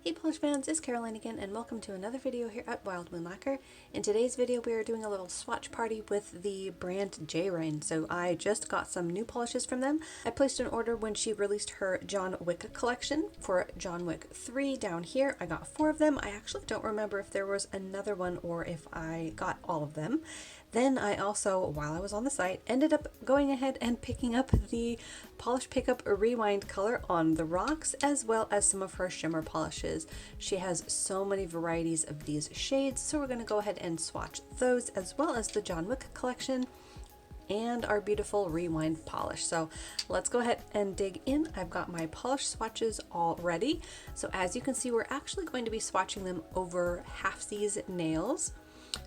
Hey polish fans, it's Caroline again and welcome to another video here at Wild Moon Lacquer. In today's video we are doing a little swatch party with the brand JReine. So I just got some new polishes from them. I placed an order when she released her John Wick collection for John Wick 3 down here. I got 4 of them. I actually don't remember if there was another one or if I got all of them. Then I also, while I was on the site, ended up going ahead and picking up the Polish Pickup Rewind color on the rocks, as well as some of her shimmer polishes. She has so many varieties of these shades, so we're going to go ahead and swatch those, as well as the John Wick collection and our beautiful Rewind polish. So let's go ahead and dig in. I've got my polish swatches all ready. So as you can see, we're actually going to be swatching them over halfsies nails.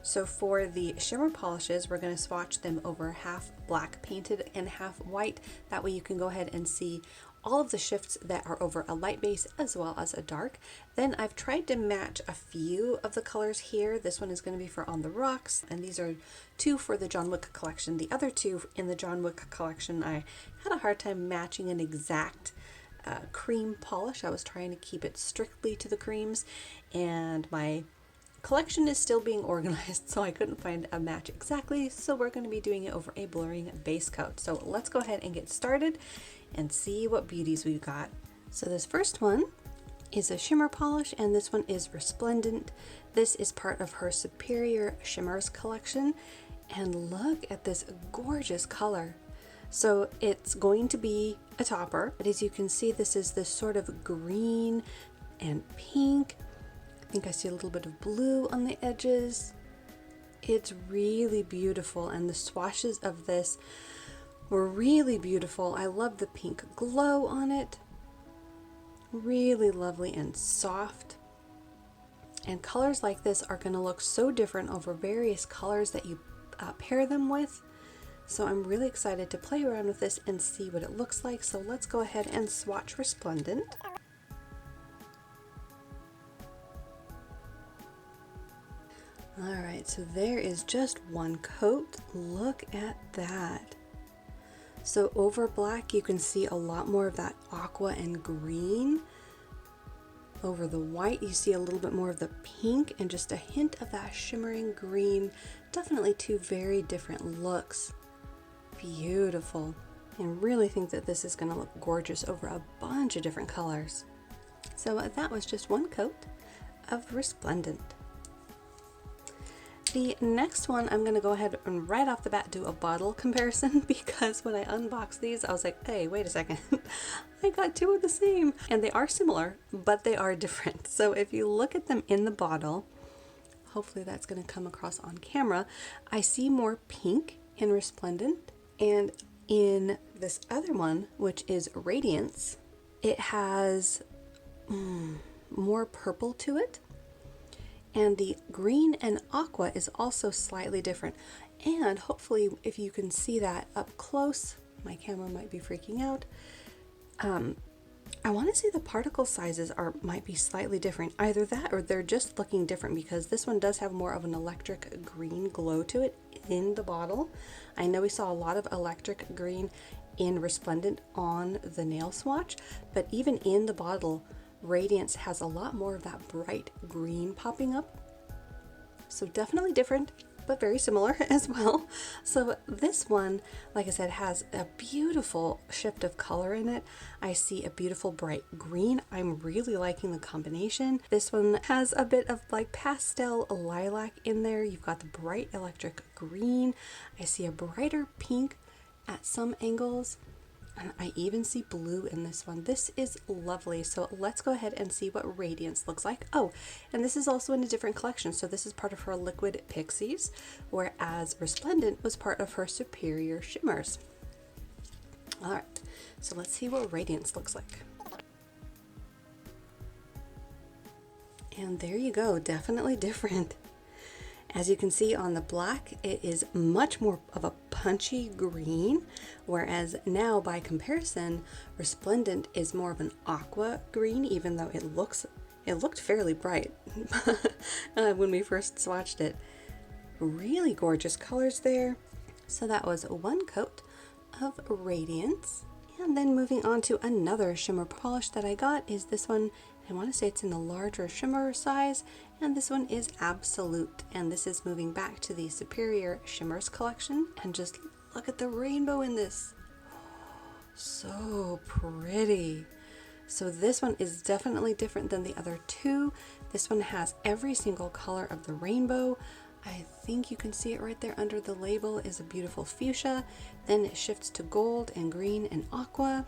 So for the shimmer polishes, we're going to swatch them over half black painted and half white. That way you can go ahead and see all of the shifts that are over a light base as well as a dark. Then I've tried to match a few of the colors here. This one is going to be for On the Rocks, and these are 2 for the John Wick collection. The other 2 in the John Wick collection, I had a hard time matching an exact cream polish. I was trying to keep it strictly to the creams, and my collection is still being organized, so I couldn't find a match exactly, so we're going to be doing it over a blurring base coat. So let's go ahead and get started and see what beauties we've got. So this first one is a shimmer polish, and this one is Resplendent. This is part of her Superior Shimmers collection, and look at this gorgeous color. So it's going to be a topper, but as you can see, this is this sort of green and pink. I think I see a little bit of blue on the edges. It's really beautiful, and the swatches of this were really beautiful. I love the pink glow on it. Really lovely and soft. And colors like this are going to look so different over various colors that you pair them with. So I'm really excited to play around with this and see what it looks like. So let's go ahead and swatch Resplendent. Alright, so there is just one coat. Look at that. So over black you can see a lot more of that aqua and green. Over the white you see a little bit more of the pink and just a hint of that shimmering green. Definitely 2 very different looks. Beautiful. And really think that this is going to look gorgeous over a bunch of different colors. So that was just one coat of Resplendent. The next one, I'm going to go ahead and right off the bat do a bottle comparison, because when I unboxed these, I was like, hey, wait a second, I got 2 of the same. And they are similar, but they are different. So if you look at them in the bottle, hopefully that's going to come across on camera, I see more pink in Resplendent, and in this other one, which is Radiance, it has more purple to it. And the green and aqua is also slightly different. And hopefully if you can see that up close, my camera might be freaking out. I want to say the particle sizes might be slightly different. Either that or they're just looking different, because this one does have more of an electric green glow to it in the bottle. I know we saw a lot of electric green in Resplendent on the nail swatch, but even in the bottle, Radiance has a lot more of that bright green popping up. So definitely different, but very similar as well. So this one, like I said, has a beautiful shift of color in it. I see a beautiful bright green. I'm really liking the combination. This one has a bit of like pastel lilac in there. You've got the bright electric green. I see a brighter pink at some angles. And I even see blue in this one. This is lovely. So let's go ahead and see what Radiance looks like. Oh, and this is also in a different collection. So this is part of her Liquid Pixies, whereas Resplendent was part of her Superior Shimmers. All right, so let's see what Radiance looks like. And there you go, definitely different. As you can see on the black, it is much more of a punchy green, whereas now by comparison, Resplendent is more of an aqua green, even though it looked fairly bright when we first swatched it. Really gorgeous colors there. So that was one coat of Radiance. And then moving on to another shimmer polish that I got is this one. I want to say it's in the larger shimmer size, and this one is Absolute, and this is moving back to the Superior Shimmers collection. And just look at the rainbow in this. So pretty. So this one is definitely different than the other two. This one has every single color of the rainbow. I think you can see it right there under the label is a beautiful fuchsia. Then it shifts to gold and green and aqua.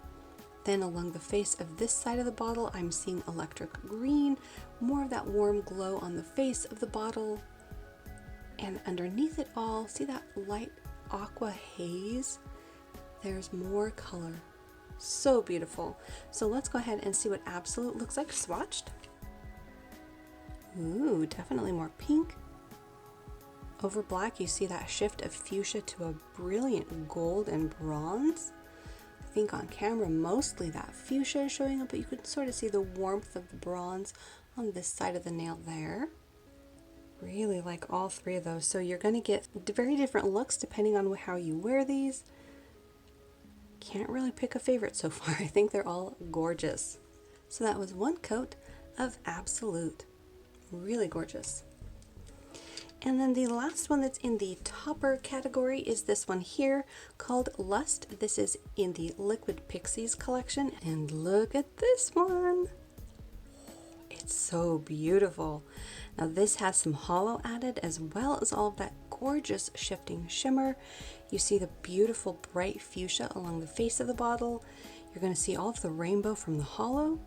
Then along the face of this side of the bottle, I'm seeing electric green, more of that warm glow on the face of the bottle. And underneath it all, see that light aqua haze? There's more color. So beautiful. So let's go ahead and see what Absolute looks like swatched. Ooh, definitely more pink. Over black, you see that shift of fuchsia to a brilliant gold and bronze. I think on camera, mostly that fuchsia is showing up, but you can sort of see the warmth of the bronze on this side of the nail there. Really like all three of those. So you're going to get very different looks depending on how you wear these. Can't really pick a favorite so far. I think they're all gorgeous. So that was one coat of Absolute. Really gorgeous. And then the last one that's in the topper category is this one here called Lust. This is in the Liquid Pixies collection. And look at this one. It's so beautiful. Now this has some hollow added as well as all of that gorgeous shifting shimmer. You see the beautiful bright fuchsia along the face of the bottle. You're going to see all of the rainbow from the hollow.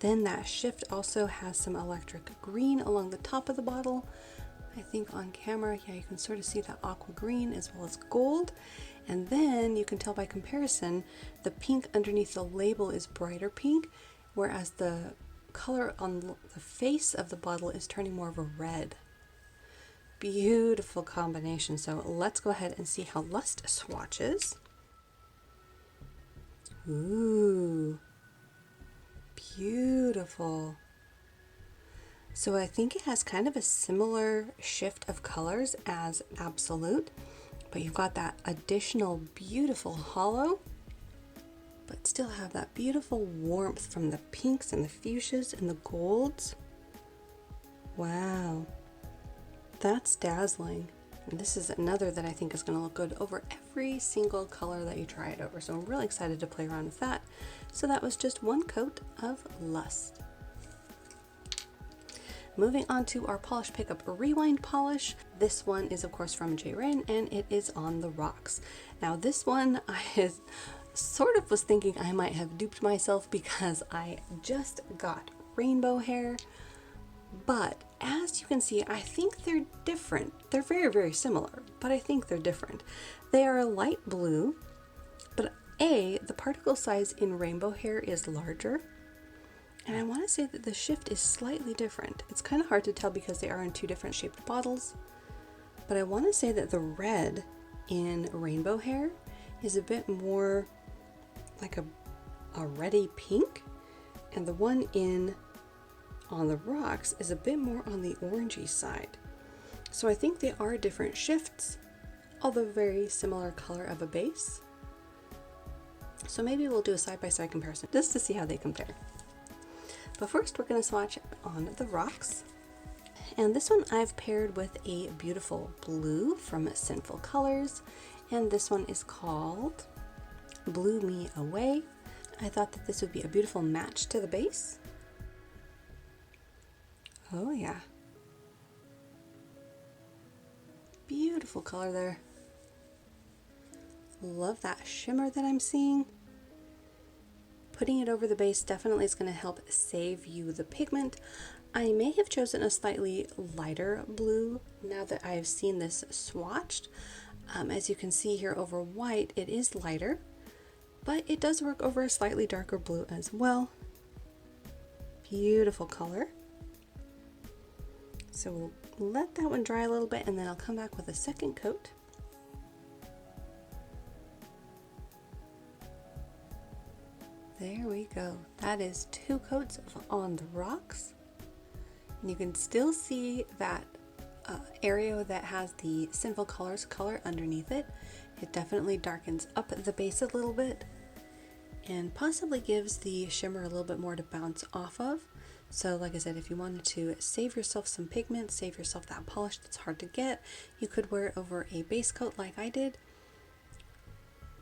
Then that shift also has some electric green along the top of the bottle. I think on camera, yeah, you can sort of see that aqua green as well as gold. And then you can tell by comparison, the pink underneath the label is brighter pink, whereas the color on the face of the bottle is turning more of a red. Beautiful combination. So let's go ahead and see how Lust swatches. Ooh, beautiful. So I think it has kind of a similar shift of colors as Absolute, but you've got that additional beautiful hollow, but still have that beautiful warmth from the pinks and the fuchsias and the golds. Wow, that's dazzling. And this is another that I think is going to look good over every single color that you try it over. So I'm really excited to play around with that. So that was just one coat of Lust. Moving on to our Polish Pickup Rewind polish. This one is of course from JReine and it is on the rocks. Now this one I sort of was thinking I might have duped myself because I just got rainbow hair, but as you can see, I think they're different. They're very, very similar, but I think they're different. They are a light blue, but the particle size in rainbow hair is larger. And I want to say that the shift is slightly different. It's kind of hard to tell because they are in two different shaped bottles. But I want to say that the red in rainbow hair is a bit more like a reddy pink. And the one on the rocks is a bit more on the orangey side. So I think they are different shifts, although very similar color of a base. So maybe we'll do a side-by-side comparison just to see how they compare. But first we're going to swatch on the rocks. And this one I've paired with a beautiful blue from Sinful Colors. And this one is called Blew Me Away. I thought that this would be a beautiful match to the base. Oh yeah. Beautiful color there. Love that shimmer that I'm seeing. Putting it over the base definitely is going to help save you the pigment. I may have chosen a slightly lighter blue now that I've seen this swatched. As you can see here over white, it is lighter, but it does work over a slightly darker blue as well. Beautiful color. So we'll let that one dry a little bit and then I'll come back with a second coat. There we go. That is two coats of On the Rocks. And you can still see that area that has the Sinful Colors color underneath it. It definitely darkens up the base a little bit and possibly gives the shimmer a little bit more to bounce off of. So like I said, if you wanted to save yourself some pigment, save yourself that polish that's hard to get, you could wear it over a base coat like I did,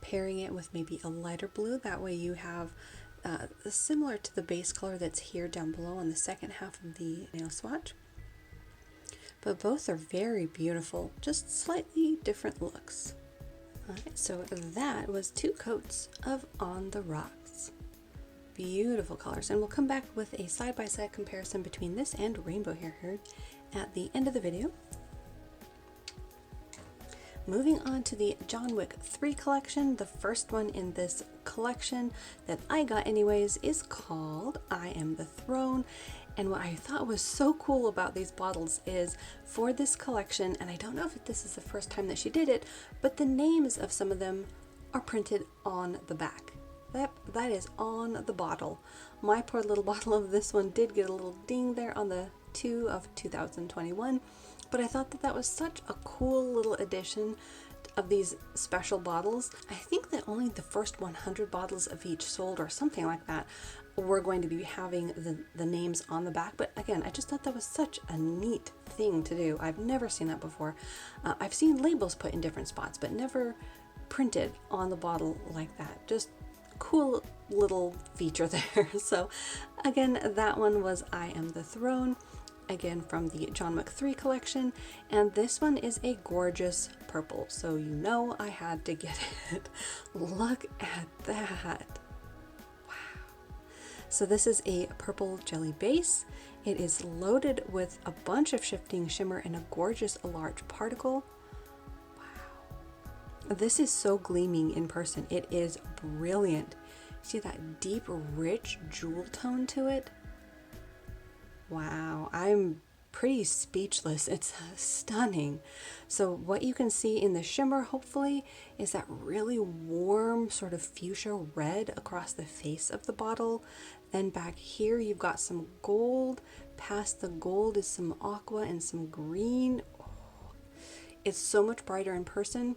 pairing it with maybe a lighter blue. That way you have similar to the base color that's here down below on the second half of the nail swatch. But both are very beautiful, just slightly different looks. Alright, so that was 2 coats of On the Rocks. Beautiful colors, and we'll come back with a side-by-side comparison between this and Rainbow Hair Herd at the end of the video. Moving on to the John Wick 3 collection, the first one in this collection that I got anyways is called I Am the Throne. And what I thought was so cool about these bottles is for this collection, and I don't know if this is the first time that she did it, but the names of some of them are printed on the back. That is on the bottle. My poor little bottle of this one did get a little ding there on the 2 of 2021, but I thought that was such a cool little addition of these special bottles. I think that only the first 100 bottles of each sold or something like that were going to be having the names on the back, but again, I just thought that was such a neat thing to do. I've never seen that before. I've seen labels put in different spots, but never printed on the bottle like that. Just cool little feature there. So again, that one was I Am the Throne, again from the John Wick 3 collection, and this one is a gorgeous purple, so you know I had to get it. Look at that. Wow. So this is a purple jelly base. It is loaded with a bunch of shifting shimmer and a gorgeous large particle. This is so gleaming in person. It is brilliant. See that deep, rich jewel tone to it? Wow, I'm pretty speechless. It's stunning. So what you can see in the shimmer, hopefully, is that really warm sort of fuchsia red across the face of the bottle. Then back here, you've got some gold. Past the gold is some aqua and some green. Oh, it's so much brighter in person,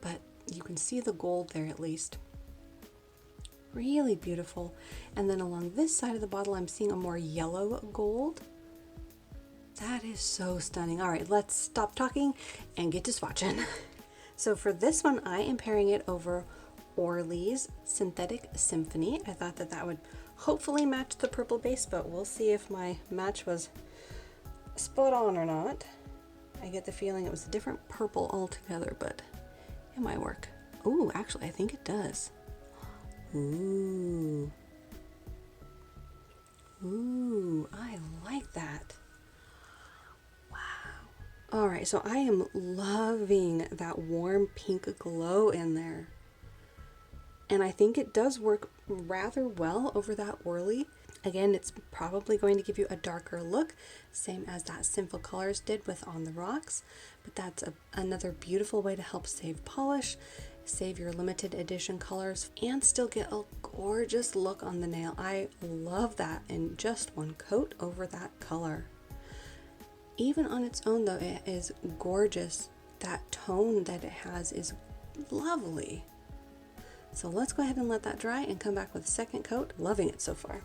but you can see the gold there at least. Really beautiful. And then along this side of the bottle, I'm seeing a more yellow gold. That is so stunning. All right, let's stop talking and get to swatching. So for this one, I am pairing it over Orly's Synthetic Symphony. I thought that that would hopefully match the purple base, but we'll see if my match was spot on or not. I get the feeling it was a different purple altogether, but it might work. Ooh, actually, I think it does. Ooh. Ooh, I like that. Wow. All right, so I am loving that warm pink glow in there. And I think it does work rather well over that Orly. Again, it's probably going to give you a darker look, same as that Sinful Colors did with On the Rocks, but that's another beautiful way to help save polish, save your limited edition colors, and still get a gorgeous look on the nail. I love that in just one coat over that color. Even on its own though, it is gorgeous. That tone that it has is lovely. So let's go ahead and let that dry and come back with a second coat. Loving it so far.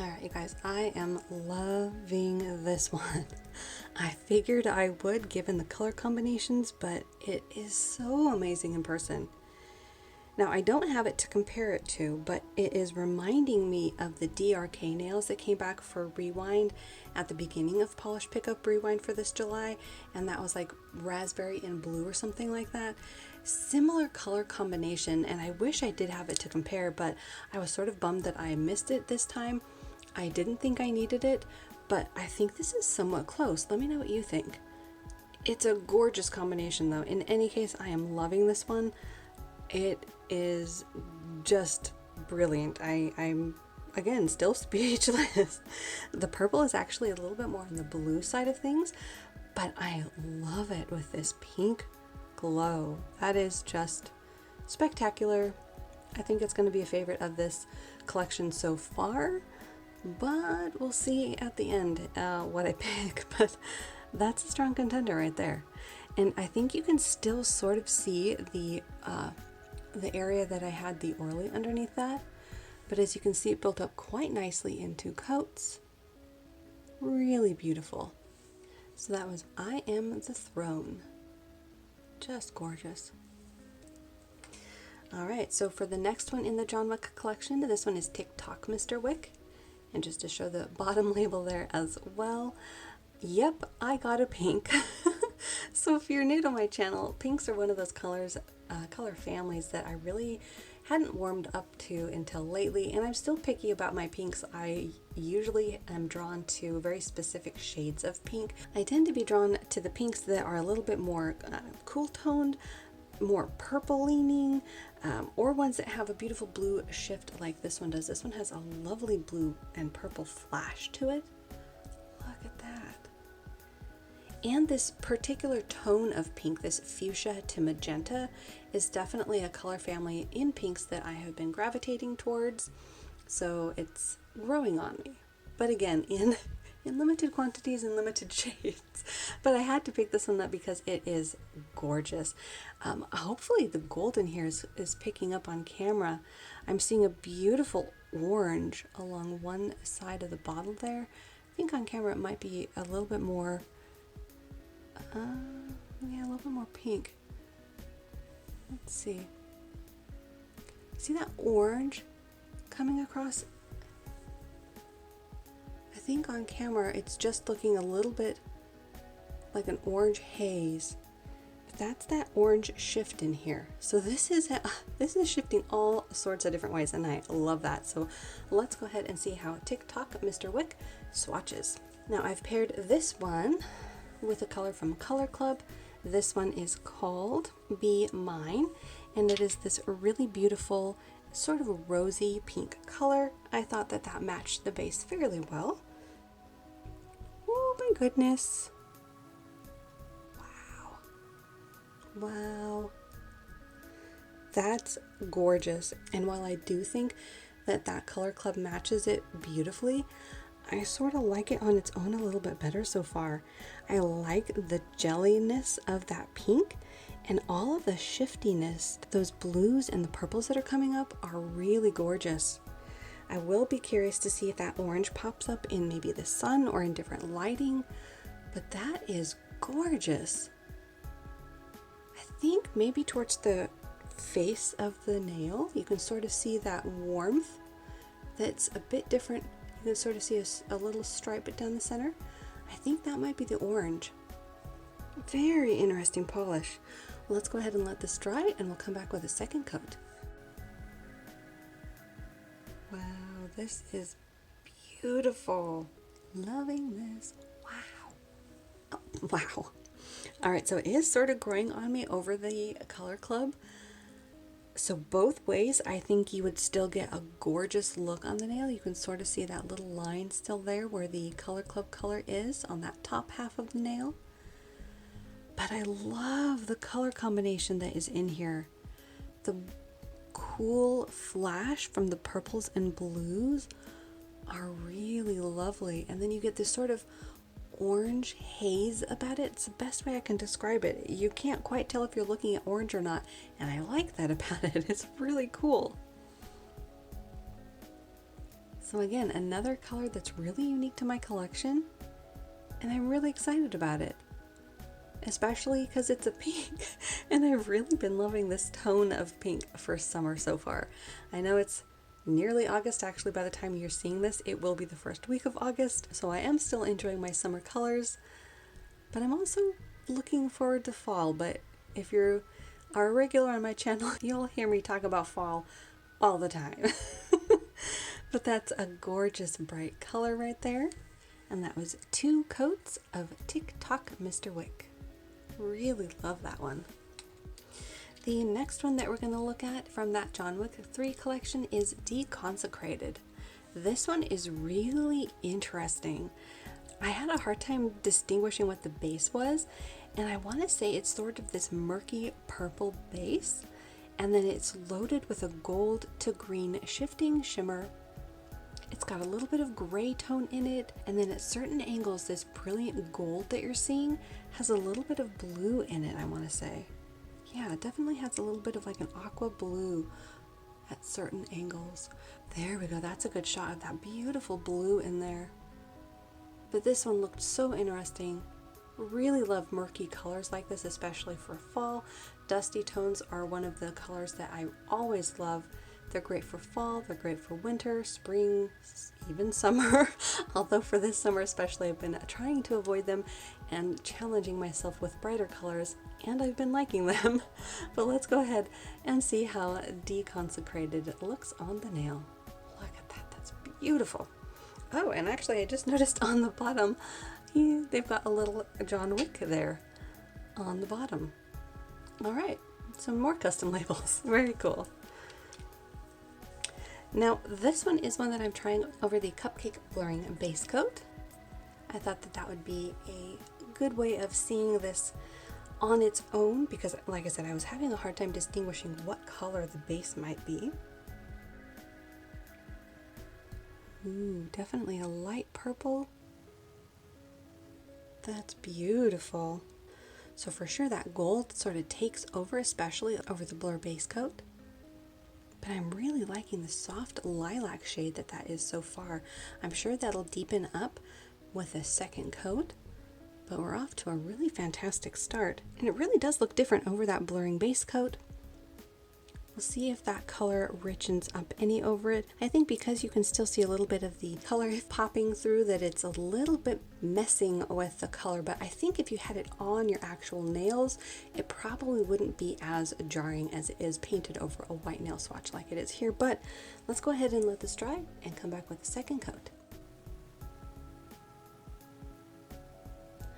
Alright you guys, I am loving this one. I figured I would given the color combinations, but it is so amazing in person. Now I don't have it to compare it to, but it is reminding me of the DRK nails that came back for Rewind at the beginning of Polish Pickup Rewind for this July, and that was like raspberry and blue or something like that. Similar color combination, and I wish I did have it to compare, but I was sort of bummed that I missed it this time. I didn't think I needed it, but I think this is somewhat close. Let me know what you think. It's a gorgeous combination though. In any case, I am loving this one. It is just brilliant. I'm again still speechless. The purple is actually a little bit more on the blue side of things, but I love it with this pink glow. That is just spectacular. I think it's going to be a favorite of this collection so far, but we'll see at the end what I pick. But that's a strong contender right there. And I think you can still sort of see the the area that I had the orly underneath that. But as you can see, it built up quite nicely in 2 coats. Really beautiful. So that was I Am the Throne. Just gorgeous. Alright, so for the next one in the John Wick collection, this one is TikTok Mr Wick. And just to show the bottom label there as well. Yep, I got a pink. So if you're new to my channel, pinks are one of those colors, color families that I really hadn't warmed up to until lately, and I'm still picky about my pinks. I usually am drawn to very specific shades of pink. I tend to be drawn to the pinks that are a little bit more cool toned, more purple leaning, or ones that have a beautiful blue shift like this one does. This one has a lovely blue and purple flash to it. Look at that. And this particular tone of pink, this fuchsia to magenta, is definitely a color family in pinks that I have been gravitating towards. So it's growing on me. But again, in limited quantities and limited shades. But I had to pick this one up because it is gorgeous. Hopefully the gold in here is picking up on camera. I'm seeing a beautiful orange along one side of the bottle there. I think on camera it might be a little bit more yeah, a little bit more pink. Let's see. See that orange coming across? I think on camera it's just looking a little bit like an orange haze. But that's that orange shift in here. So this is shifting all sorts of different ways, and I love that. So let's go ahead and see how TikTok Mr Wick swatches. Now I've paired this one with a color from Color Club. This one is called Be Mine, and it is this really beautiful sort of a rosy pink color. I thought that that matched the base fairly well. Oh my goodness. Wow. Wow. That's gorgeous. And while I do think that that Color Club matches it beautifully, I sort of like it on its own a little bit better so far. I like the jelliness of that pink, and all of the shiftiness. Those blues and the purples that are coming up are really gorgeous. I will be curious to see if that orange pops up in maybe the sun or in different lighting, but that is gorgeous. I think maybe towards the face of the nail, you can sort of see that warmth that's a bit different. You can sort of see a little stripe down the center. I think that might be the orange. Very interesting polish. Well, let's go ahead and let this dry, and we'll come back with a second coat. Wow, this is beautiful. Loving this. Wow. Oh, wow. All right, so it is sort of growing on me over the Color Club. So both ways, I think you would still get a gorgeous look on the nail. You can sort of see that little line still there where the Color Club color is on that top half of the nail. But I love the color combination that is in here. The cool flash from the purples and blues are really lovely. And then you get this sort of orange haze about it. It's the best way I can describe it. You can't quite tell if you're looking at orange or not, and I like that about it. It's really cool. So again, another color that's really unique to my collection, and I'm really excited about it, especially because it's a pink, and I've really been loving this tone of pink for summer so far. I know it's nearly August. Actually, by the time you're seeing this, it will be the first week of August, so I am still enjoying my summer colors, but I'm also looking forward to fall. But if you are a regular on my channel, you'll hear me talk about fall all the time. But that's a gorgeous bright color right there, and that was 2 coats of TikTok Mr Wick. Really love that one. The next one that we're going to look at from that John Wick 3 collection is Deconsecrated. This one is really interesting. I had a hard time distinguishing what the base was, and I want to say it's sort of this murky purple base, and then it's loaded with a gold to green shifting shimmer. It's got a little bit of gray tone in it, and then at certain angles, this brilliant gold that you're seeing has a little bit of blue in it, I want to say. Yeah, it definitely has a little bit of like an aqua blue at certain angles. There we go, that's a good shot of that beautiful blue in there. But this one looked so interesting. Really love murky colors like this, especially for fall. Dusty tones are one of the colors that I always love. They're great for fall, they're great for winter, spring, even summer. Although for this summer especially, I've been trying to avoid them and challenging myself with brighter colors, and I've been liking them. But let's go ahead and see how Deconsecrated looks on the nail. Look at that, that's beautiful. Oh, and actually I just noticed on the bottom, they've got a little John Wick there on the bottom. All right, some more custom labels, very cool. Now this one is one that I'm trying over the Cupcake Blurring Base Coat. I thought that that would be a good way of seeing this on its own because, like I said, I was having a hard time distinguishing what color the base might be. Ooh, definitely a light purple. That's beautiful. So for sure that gold sort of takes over, especially over the blur base coat. But I'm really liking the soft lilac shade that is so far. I'm sure that'll deepen up with a second coat, but we're off to a really fantastic start. And it really does look different over that blurring base coat. We'll see if that color richens up any over it. I think because you can still see a little bit of the color popping through, that it's a little bit messing with the color, but I think if you had it on your actual nails, it probably wouldn't be as jarring as it is painted over a white nail swatch like it is here. But let's go ahead and let this dry and come back with a second coat.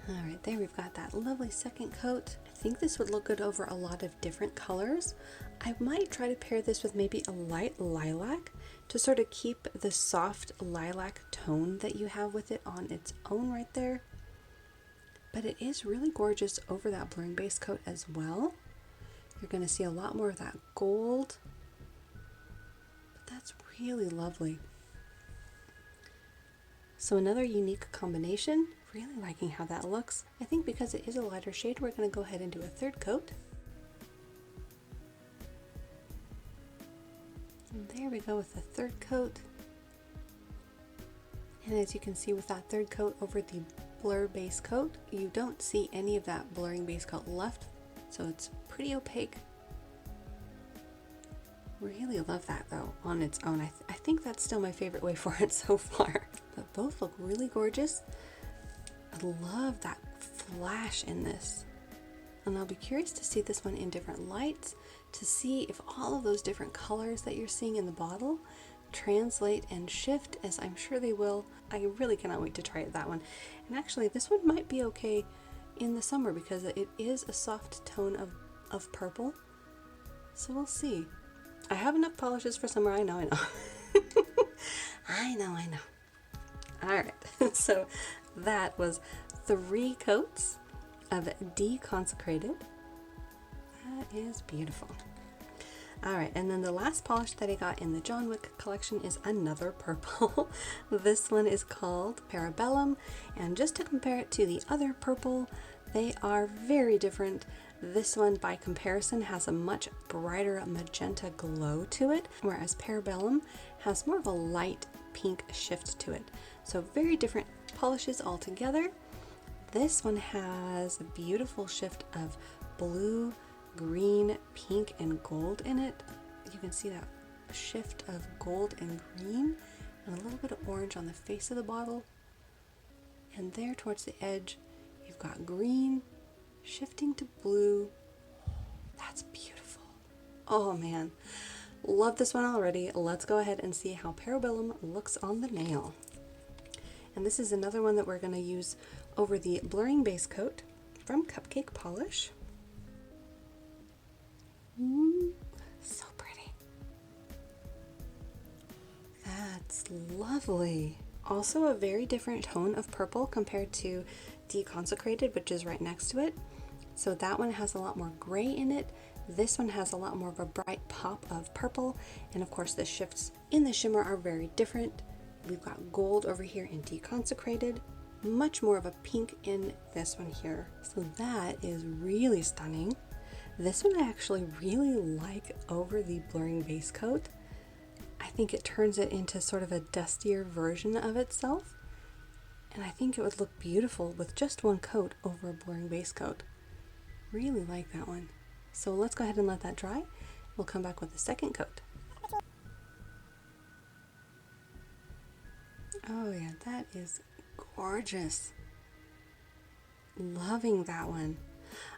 All right, there we've got that lovely second coat. I think this would look good over a lot of different colors. I might try to pair this with maybe a light lilac to sort of keep the soft lilac tone that you have with it on its own right there. But it is really gorgeous over that blurring base coat as well. You're going to see a lot more of that gold, but that's really lovely. So another unique combination, really liking how that looks. I think because it is a lighter shade, we're going to go ahead and do a third coat. And there we go with the third coat. And as you can see with that third coat over the blur base coat, you don't see any of that blurring base coat left, so it's pretty opaque. Really love that though on its own. I think that's still my favorite way for it so far. But both look really gorgeous. I love that flash in this. And I'll be curious to see this one in different lights to see if all of those different colors that you're seeing in the bottle translate and shift, as I'm sure they will. I really cannot wait to try that one. And actually this one might be okay in the summer because it is a soft tone of purple. So we'll see. I have enough polishes for summer, I know. I know. Alright, so that was 3 coats of Deconsecrated. That is beautiful. Alright, and then the last polish that I got in the John Wick collection is another purple. This one is called Parabellum, and just to compare it to the other purple, they are very different. This one, by comparison, has a much brighter magenta glow to it, whereas Parabellum has more of a light pink shift to it. So very different polishes altogether. This one has a beautiful shift of blue, green, pink, and gold in it. You can see that shift of gold and green, and a little bit of orange on the face of the bottle. And there towards the edge, you've got green shifting to blue. That's beautiful. Oh man, love this one already. Let's go ahead and see how Parabellum looks on the nail. And this is another one that we're going to use over the blurring base coat from Cupcake Polish. So pretty. That's lovely. Also a very different tone of purple compared to Deconsecrated, which is right next to it. So that one has a lot more gray in it. This one has a lot more of a bright pop of purple. And of course the shifts in the shimmer are very different. We've got gold over here in Deconsecrated, much more of a pink in this one here. So that is really stunning. This one I actually really like over the blurring base coat. I think it turns it into sort of a dustier version of itself, and I think it would look beautiful with just one coat over a blurring base coat. Really like that one. So let's go ahead and let that dry. We'll come back with the second coat. Oh yeah, that is gorgeous. Loving that one.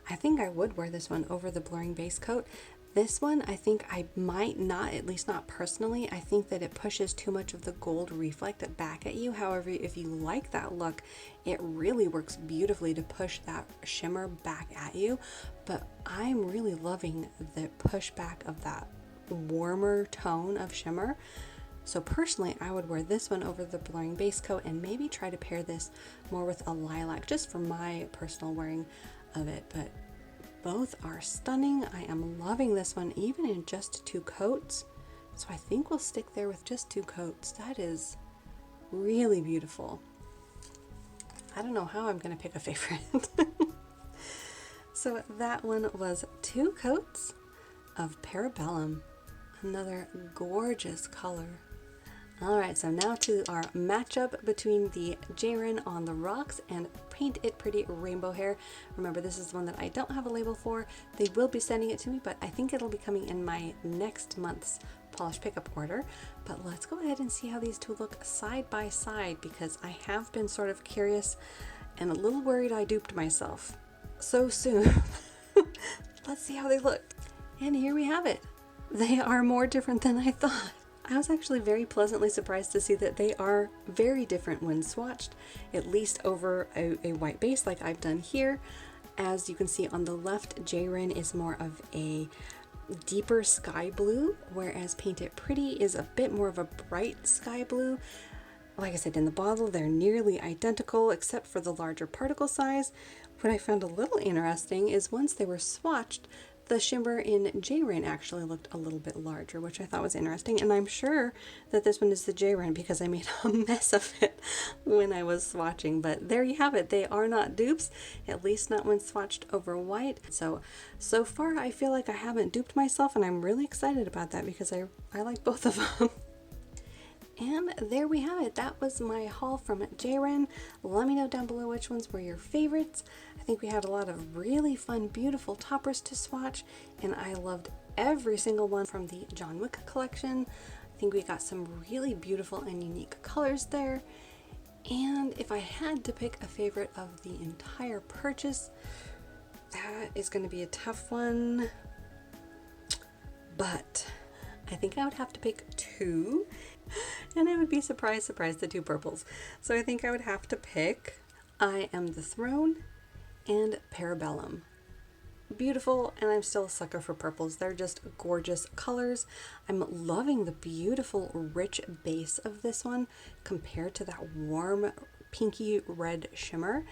I think I would wear this one over the blurring base coat. This one, I think I might not, at least not personally. I think that it pushes too much of the gold reflect back at you. However, if you like that look, it really works beautifully to push that shimmer back at you. But I'm really loving the pushback of that warmer tone of shimmer. So personally, I would wear this one over the blurring base coat and maybe try to pair this more with a lilac, just for my personal wearing of it. But both are stunning. I am loving this one even in just 2 coats. So I think we'll stick there with just 2 coats. That is really beautiful. I don't know how I'm going to pick a favorite. So that one was 2 coats of Parabellum. Another gorgeous color. Alright, so now to our matchup between the JReine on the Rocks and Paint It Pretty Rainbow Hair. Remember, this is the one that I don't have a label for. They will be sending it to me, but I think it'll be coming in my next month's polish pickup order. But let's go ahead and see how these two look side by side, because I have been sort of curious and a little worried I duped myself so soon. Let's see how they look. And here we have it. They are more different than I thought. I was actually very pleasantly surprised to see that they are very different when swatched, at least over a white base like I've done here. As you can see on the left, JReine is more of a deeper sky blue, whereas Paint It Pretty is a bit more of a bright sky blue. Like I said, in the bottle, they're nearly identical except for the larger particle size. What I found a little interesting is once they were swatched, the shimmer in JReine actually looked a little bit larger, which I thought was interesting. And I'm sure that this one is the JReine because I made a mess of it when I was swatching. But there you have it. They are not dupes, at least not when swatched over white. So far I feel like I haven't duped myself, and I'm really excited about that because I like both of them. And there we have it. That was my haul from JReine. Let me know down below which ones were your favorites. I think we had a lot of really fun, beautiful toppers to swatch, and I loved every single one from the John Wick collection. I think we got some really beautiful and unique colors there. And if I had to pick a favorite of the entire purchase, that is going to be a tough one. But I think I would have to pick 2. And it would be surprise, surprise, the 2 purples. So I think I would have to pick I Am the Throne and Parabellum. Beautiful, and I'm still a sucker for purples. They're just gorgeous colors. I'm loving the beautiful rich base of this one compared to that warm pinky red shimmer.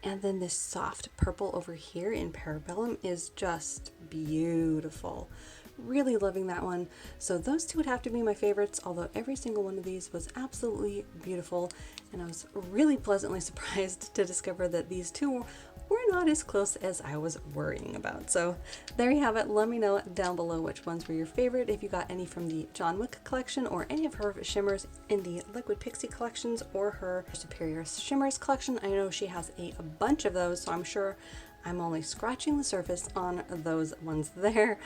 And then this soft purple over here in Parabellum is just beautiful. Really loving that one. So those 2 would have to be my favorites, although every single one of these was absolutely beautiful, and I was really pleasantly surprised to discover that these 2 were not as close as I was worrying about. So there you have it. Let me know down below which ones were your favorite, if you got any from the John Wick collection or any of her shimmers in the Liquid Pixie collections or her Superior Shimmers collection. I know she has a bunch of those, so I'm sure I'm only scratching the surface on those ones there.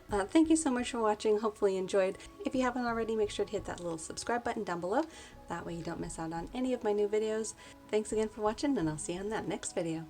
Thank you so much for watching. Hopefully you enjoyed. If you haven't already, make sure to hit that little subscribe button down below. That way you don't miss out on any of my new videos. Thanks again for watching, and I'll see you on that next video.